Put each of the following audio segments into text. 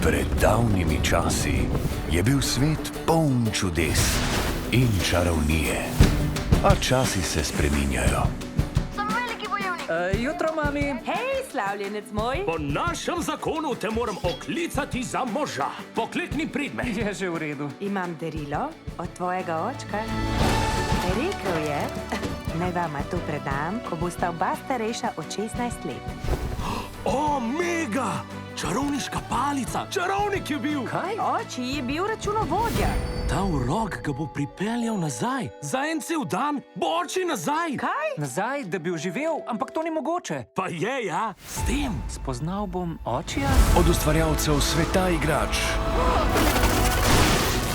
Pred davnimi časi je bil svet poln čudes in čarovnije. A časi se spreminjajo. Sem veliki bojevnik. Jutro, mami. Hej, slavljenec moj. Po našem zakonu te moram oklicati za moža. Poklekni prid me. Je že v redu. Imam darilo od tvojega očka. Rekel je, naj vama to predam, ko bosta oba starejša od 16 let. O, mega! Čarovniška palica. Čarovnik je bil. Kaj? Oči je bil računovodja. Ta urok ga bo pripeljal nazaj. Za en cel dan bo oči nazaj. Kaj? Nazaj, da bi oživel, ampak to ni mogoče. Pa je, ja, s tem. Spoznal bom očija? Od ustvarjalcev sveta igrač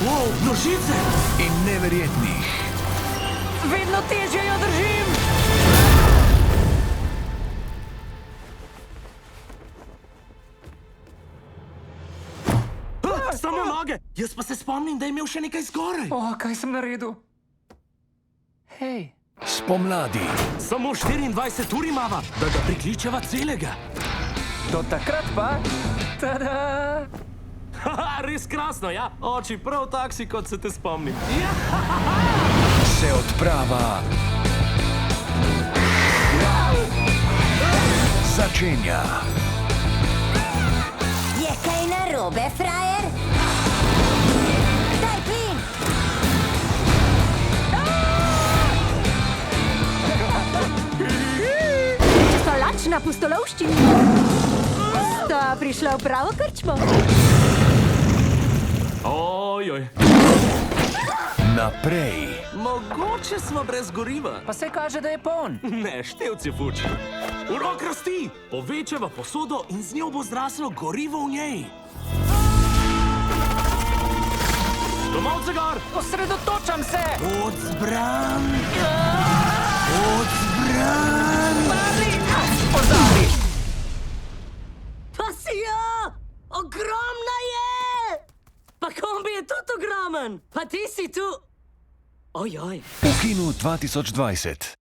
Wow, nožice! in neverjetnih Vedno težje jo držim! Samo noge! Jaz pa se spomnim, da je imel še nekaj zgoraj. O, kaj sem naredil? Hej. spomladi. Samo 24 ur imava, da ga prikličeva celega. Do takrat pa... Tada! Haha, res krasno, ja? Oči prav taksi, kot se te spomnim. Ja. Se odprava začenja. Je kaj narobe, frajer? Daj plin! Če so lačna pustolovščina, sta prišla v pravo krčmo. Ojoj. Naprej. Mogoče smo brez goriva. Pa se kaže, da je poln. Ne, števci fuč. Urok rasti! Povečava posodo in z njo bo zraslo gorivo v njej. Domovce gor! Osredotočam se! Odzbran! Odzbran! Pozabi! Pa si jo! Ogromna je! Pa kombi je tudi ogromen! Pa ti si tu... Ojoj! V kinu 2020.